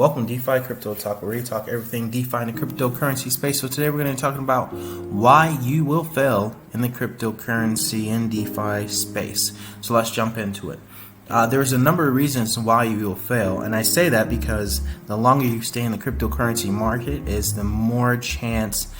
Welcome to DeFi Crypto Talk, where we talk everything DeFi in the cryptocurrency space. So today we're going to be talking about why you will fail in the cryptocurrency and DeFi space. So let's jump into it. There's a number of reasons why you will fail, and I say that because the longer you stay in the cryptocurrency market is the more chance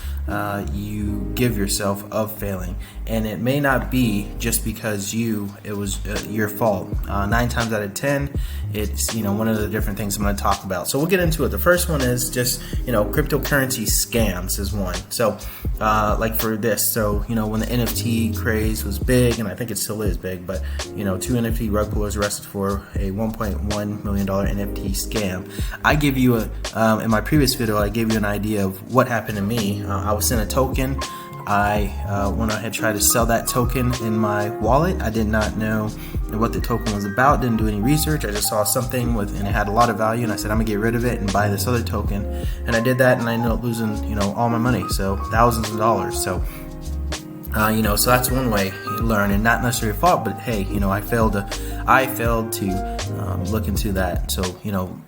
you give yourself of failing. And it may not be just because it was your fault. 9 times out of 10, it's one of the different things I'm going to talk about. So we'll get into it. The first one is just cryptocurrency scams is one. So like for this, so when the NFT craze was big, and I think it still is big, but 2 NFT rug pullers arrested for a $1.1 million NFT scam. I give you in my previous video, I gave you an idea of what happened to me. I was sent a token. When I had tried to sell that token in my wallet, I did not know what the token was about, didn't do any research. I just saw something and it had a lot of value, and I said I'm gonna get rid of it and buy this other token, and I did that, and I ended up losing all my money, so thousands of dollars. So so that's one way you learn, and not necessarily your fault, but hey, I failed to look into that. So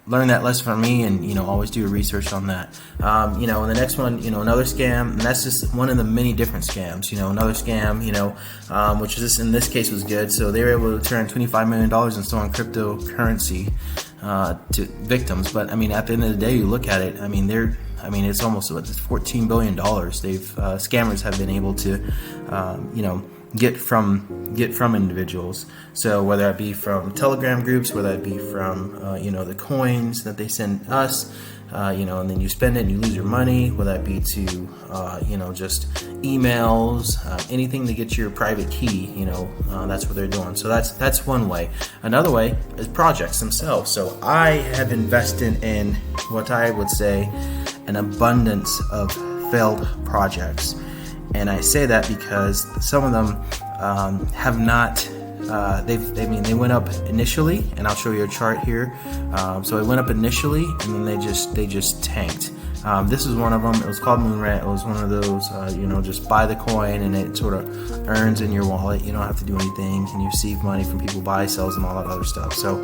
learn that lesson from me, and always do your research on that. And the next one, another scam, and that's just one of the many different scams. Another scam, which in this case was good. So they were able to turn $25 million in stolen cryptocurrency to victims. But at the end of the day, you look at it. It's almost $14 billion. Scammers have been able to, get from individuals. So whether it be from Telegram groups, whether it be from, the coins that they send us, and then you spend it and you lose your money, whether that be to, just emails, anything to get your private key, that's what they're doing. So that's one way. Another way is projects themselves. So I have invested in what I would say an abundance of failed projects. And I say that because some of them have not. They went up initially, and I'll show you a chart here. So it went up initially, and then they just tanked. This is one of them. It was called Moonrat. It was one of those, just buy the coin and it sort of earns in your wallet. You don't have to do anything, and you receive money from people, buy, sells, and all that other stuff. So.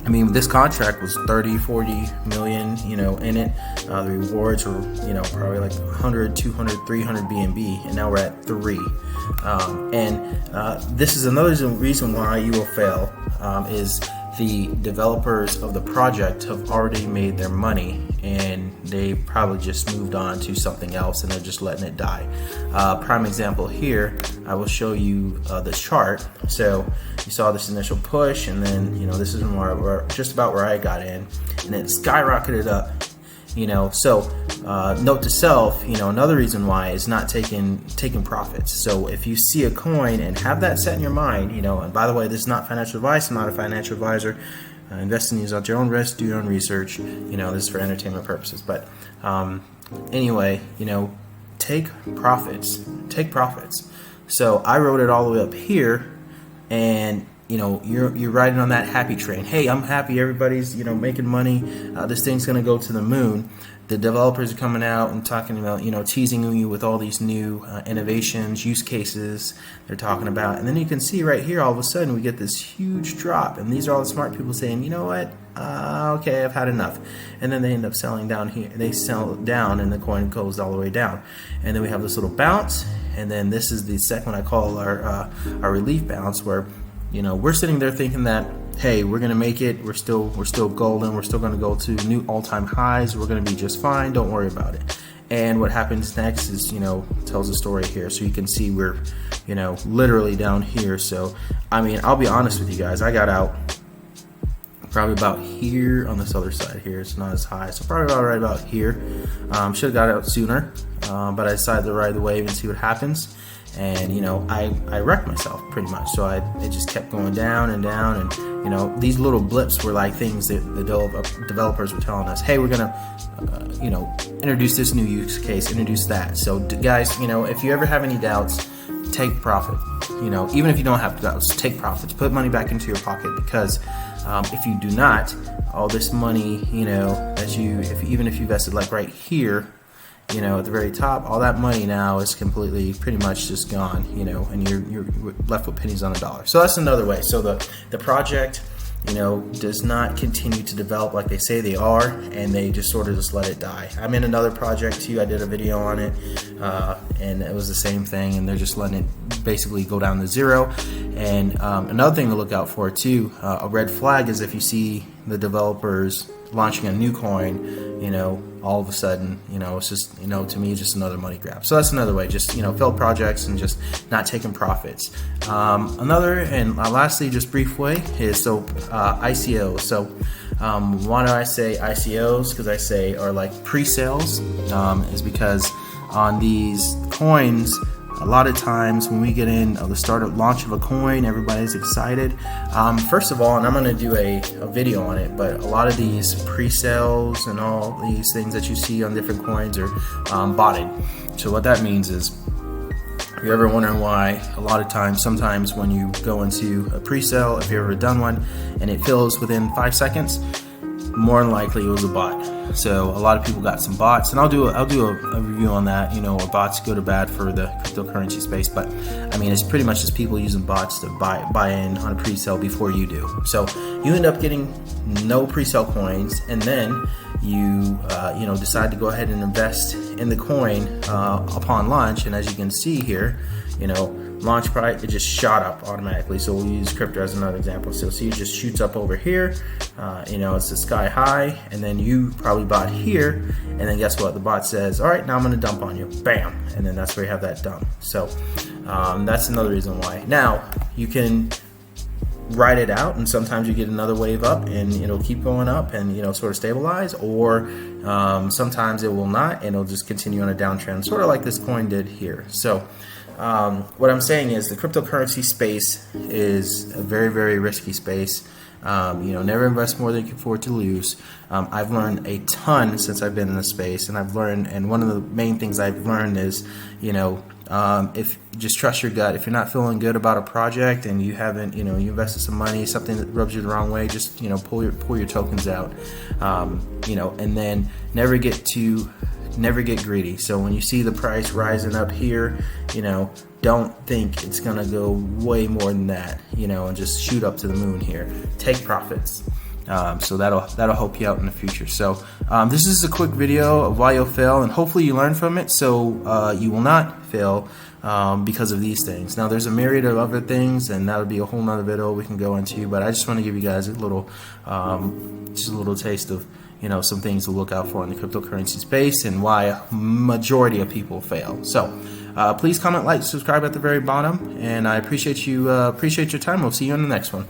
This contract was 30, 40 million, in it. The rewards were, probably like 100, 200, 300 BNB, and now we're at 3. This is another reason why you will fail, is the developers of the project have already made their money, and they probably just moved on to something else, and they're just letting it die. Prime example here, I will show you the chart. So you saw this initial push, and then this is just about where I got in, and it skyrocketed up. So note to self, another reason why is not taking profits. So if you see a coin and have that set in your mind, and by the way, this is not financial advice. I'm not a financial advisor. Invest in these at your own risk, do your own research. This is for entertainment purposes. But anyway, take profits. Take profits. So I wrote it all the way up here, and you're riding on that happy train. Hey, I'm happy. Everybody's making money. This thing's gonna go to the moon. The developers are coming out and talking about teasing you with all these new innovations, use cases they're talking about, and then you can see right here, all of a sudden we get this huge drop, and these are all the smart people saying, what? Okay, I've had enough, and then they end up selling down here. They sell down, and the coin goes all the way down, and then we have this little bounce, and then this is the second one I call our relief bounce, where we're sitting there thinking that, hey, we're gonna make it. We're still golden. We're still gonna go to new all-time highs. We're gonna be just fine. Don't worry about it. And what happens next is, tells a story here. So you can see we're, literally down here. So, I'll be honest with you guys. I got out probably about here on this other side here. It's not as high. So probably right about here. Should have got out sooner, but I decided to ride the wave and see what happens. And I wrecked myself pretty much. So it just kept going down and down, and these little blips were like things that the developers were telling us, hey, we're gonna introduce this new use case, introduce that. So guys, if you ever have any doubts, take profit. Even if you don't have doubts, take profits, put money back into your pocket, because if you do not, all this money, that even if you invested like right here, at the very top, all that money now is completely, pretty much just gone, and you're left with pennies on a dollar. So that's another way. So the project, does not continue to develop like they say they are, and they just sort of just let it die. I'm in another project too. I did a video on it, and it was the same thing, and they're just letting it basically go down to zero. And another thing to look out for too, a red flag, is if you see the developers launching a new coin, all of a sudden, it's just, to me, just another money grab. So that's another way, just, failed projects and just not taking profits. Another, and lastly, just brief way is, ICOs. So why do I say ICOs? Because I say are like pre-sales, is because on these coins, a lot of times when we get in the start of launch of a coin, everybody's excited. First of all, and I'm going to do a video on it, but a lot of these pre-sales and all these things that you see on different coins are botted. So what that means is, if you're ever wondering why, a lot of times, sometimes when you go into a pre-sale, if you've ever done one, and it fills within 5 seconds, more than likely it was a bot. So a lot of people got some bots, and I'll do a review on that. Are bots good or bad for the cryptocurrency space? But I mean, it's pretty much just people using bots to buy in on a pre-sale before you do. So you end up getting no pre-sale coins, and then you decide to go ahead and invest in the coin upon launch. And as you can see here, launch price, it just shot up automatically. So we'll use crypto as another example. So see, it just shoots up over here. It's the sky high, and then you probably bought here, and then guess what? The bot says, all right, now I'm going to dump on you. Bam. And then that's where you have that dump. So that's another reason why. Now you can ride it out, and sometimes you get another wave up and it'll keep going up and sort of stabilize, or sometimes it will not, and it'll just continue on a downtrend, sort of like this coin did here. So what I'm saying is the cryptocurrency space is a very, very risky space. Never invest more than you can afford to lose. I've learned a ton since I've been in the space, and one of the main things I've learned is, if just trust your gut. If you're not feeling good about a project and you haven't, you invested some money, something that rubs you the wrong way, just, pull your tokens out, and then never get greedy. So when you see the price rising up here, don't think it's gonna go way more than that, and just shoot up to the moon here. Take profits. So that'll help you out in the future. So this is a quick video of why you'll fail, and hopefully you learn from it, so you will not fail because of these things. Now there's a myriad of other things, and that would be a whole nother video we can go into, but I just want to give you guys a little taste of some things to look out for in the cryptocurrency space and why a majority of people fail. So please comment, like, subscribe at the very bottom, and I appreciate your time. We'll see you in the next one.